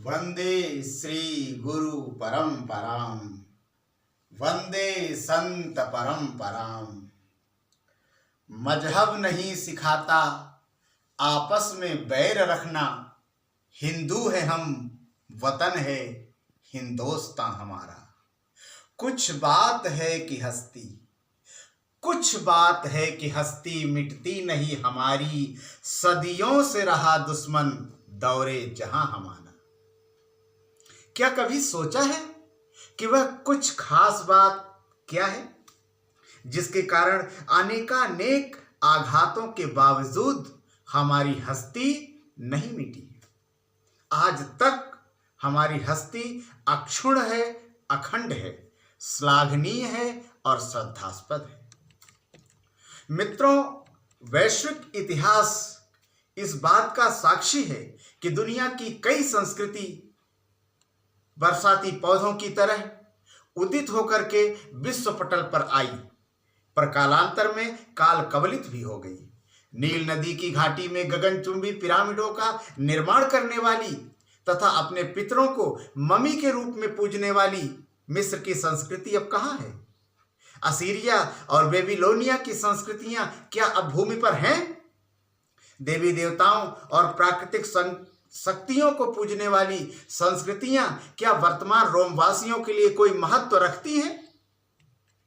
वंदे श्री गुरु परंपराम, वंदे संत परंपराम। मजहब नहीं सिखाता आपस में बैर रखना, हिंदू है हम, वतन है हिंदोस्तां हमारा। कुछ बात है कि हस्ती, कुछ बात है कि हस्ती मिटती नहीं हमारी, सदियों से रहा दुश्मन दौरे जहां हमारा। क्या कभी सोचा है कि वह कुछ खास बात क्या है जिसके कारण अनेकानेक आघातों के बावजूद हमारी हस्ती नहीं मिटी? आज तक हमारी हस्ती अक्षुण्ण है, अखंड है, श्लाघनीय है और श्रद्धास्पद है। मित्रों, वैश्विक इतिहास इस बात का साक्षी है कि दुनिया की कई संस्कृति बरसाती पौधों की तरह उदित होकर के विश्व पटल पर आई, पर कालांतर में काल कवलित भी हो गई। नील नदी की घाटी में गगनचुंबी पिरामिडों का निर्माण करने वाली तथा अपने पितरों को मम्मी के रूप में पूजने वाली मिस्र की संस्कृति अब कहाँ है? असीरिया और बेबीलोनिया की संस्कृतियां क्या अब भूमि पर हैं? देवी देवताओं और प्राकृतिक शक्तियों को पूजने वाली संस्कृतियां क्या वर्तमान रोमवासियों के लिए कोई महत्व रखती हैं?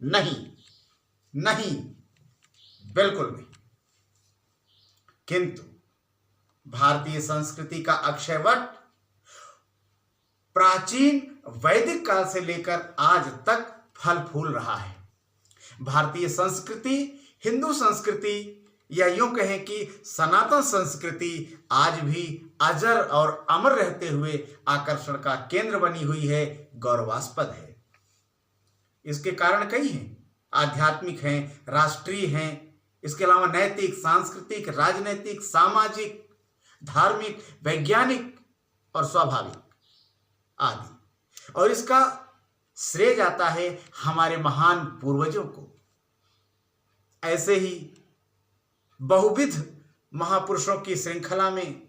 नहीं, नहीं, बिल्कुल नहीं। किंतु भारतीय संस्कृति का अक्षयवट प्राचीन वैदिक काल से लेकर आज तक फल फूल रहा है। भारतीय संस्कृति, हिंदू संस्कृति या यूं कहें कि सनातन संस्कृति आज भी अजर और अमर रहते हुए आकर्षण का केंद्र बनी हुई है, गौरवास्पद है। इसके कारण कई हैं, आध्यात्मिक हैं, राष्ट्रीय हैं, इसके अलावा नैतिक, सांस्कृतिक, राजनैतिक, सामाजिक, धार्मिक, वैज्ञानिक और स्वाभाविक आदि। और इसका श्रेय जाता है हमारे महान पूर्वजों को। ऐसे ही बहुविध महापुरुषों की श्रृंखला में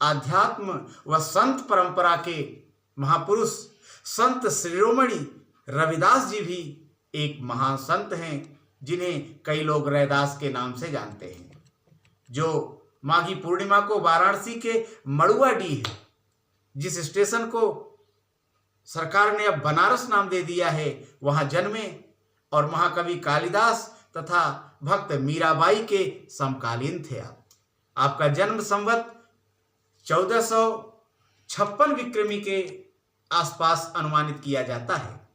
आध्यात्म व संत परंपरा के महापुरुष संत शिरोमणि रविदास जी भी एक महान संत हैं, जिन्हें कई लोग रैदास के नाम से जानते हैं, जो माघी पूर्णिमा को वाराणसी के मड़ुआडीह, जिस स्टेशन को सरकार ने अब बनारस नाम दे दिया है, वहां जन्मे और महाकवि कालिदास तथा भक्त मीराबाई के समकालीन थे। आपका जन्म संवत 1456 विक्रमी के आसपास अनुमानित किया जाता है।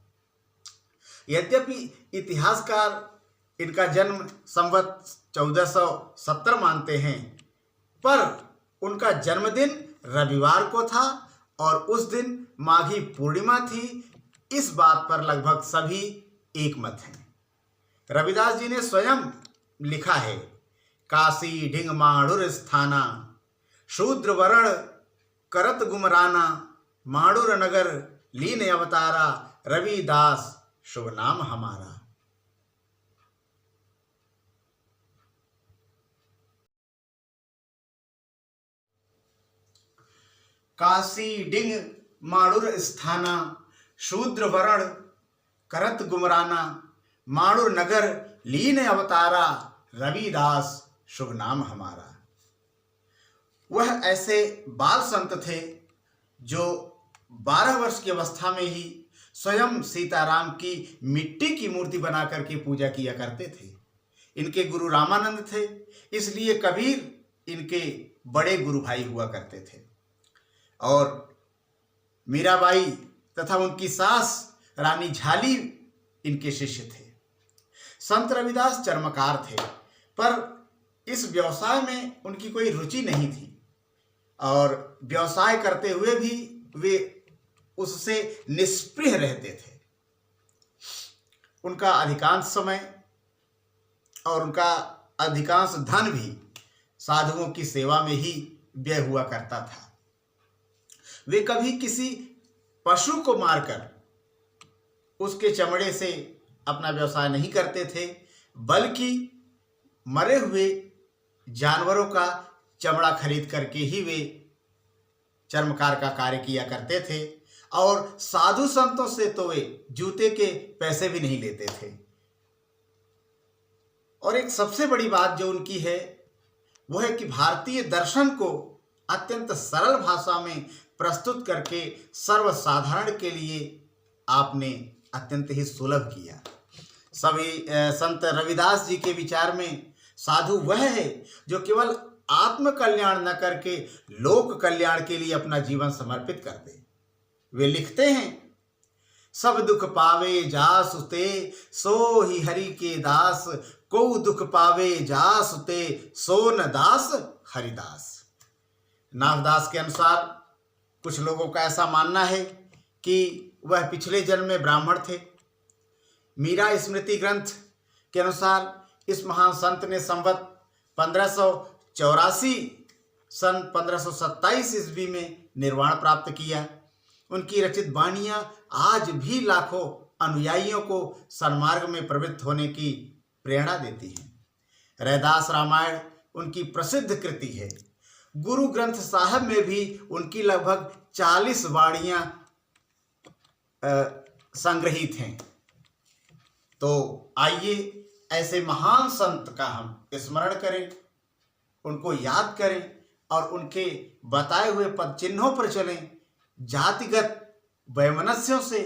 यद्यपि इतिहासकार इनका जन्म संवत 1470 मानते हैं, पर उनका जन्मदिन रविवार को था और उस दिन माघी पूर्णिमा थी। इस बात पर लगभग सभी एक मत हैं। रविदास जी ने स्वयं लिखा है, काशी ढिंग माणुर स्थाना, शूद्र वर्ण करत गुमराना, माणुर नगर लीन अवतारा, रविदास शुभ नाम हमारा। काशी डिंग माणुर स्थाना, शूद्र वर्ण करत गुमराना, माणुर नगर लीन अवतारा, रविदास शुभ नाम हमारा। वह ऐसे बाल संत थे जो 12 वर्ष की अवस्था में ही स्वयं सीताराम की मिट्टी की मूर्ति बना करके पूजा किया करते थे। इनके गुरु रामानंद थे, इसलिए कबीर इनके बड़े गुरु भाई हुआ करते थे। और मीराबाई तथा उनकी सास रानी झाली इनके शिष्य थे। संत रविदास चर्मकार थे, पर इस व्यवसाय में उनकी कोई रुचि नहीं थी और व्यवसाय करते हुए भी वे उससे निष्प्रिय रहते थे। उनका अधिकांश समय और उनका अधिकांश धन भी साधुओं की सेवा में ही व्यय हुआ करता था। वे कभी किसी पशु को मारकर उसके चमड़े से अपना व्यवसाय नहीं करते थे, बल्कि मरे हुए जानवरों का चमड़ा खरीद करके ही वे चर्मकार का कार्य किया करते थे और साधु संतों से तो वे जूते के पैसे भी नहीं लेते थे। और एक सबसे बड़ी बात जो उनकी है वो है कि भारतीय दर्शन को अत्यंत सरल भाषा में प्रस्तुत करके सर्वसाधारण के लिए आपने अत्यंत ही सुलभ किया। सभी संत रविदास जी के विचार में साधु वह है जो केवल आत्म कल्याण न करके लोक कल्याण के लिए अपना जीवन समर्पित कर दे। वे लिखते हैं, सब दुख पावे जासुते सो ही हरि के दास, को दुख पावे जासुते सो न दास हरिदास। नाथदास के अनुसार कुछ लोगों का ऐसा मानना है कि वह पिछले जन्म में ब्राह्मण थे। मीरा स्मृति ग्रंथ के अनुसार इस महान संत ने संवत 1584 सन 1527 ईस्वी में निर्वाण प्राप्त किया। उनकी रचित वाणियाँ आज भी लाखों अनुयायियों को सन्मार्ग में प्रवृत्त होने की प्रेरणा देती हैं। रैदास रामायण उनकी प्रसिद्ध कृति है। गुरु ग्रंथ साहब में भी उनकी लगभग 40 वाणियाँ संग्रहित हैं। तो आइए ऐसे महान संत का हम स्मरण करें, उनको याद करें और उनके बताए हुए पद चिन्हों पर चलें। जातिगत वैमनस्यों से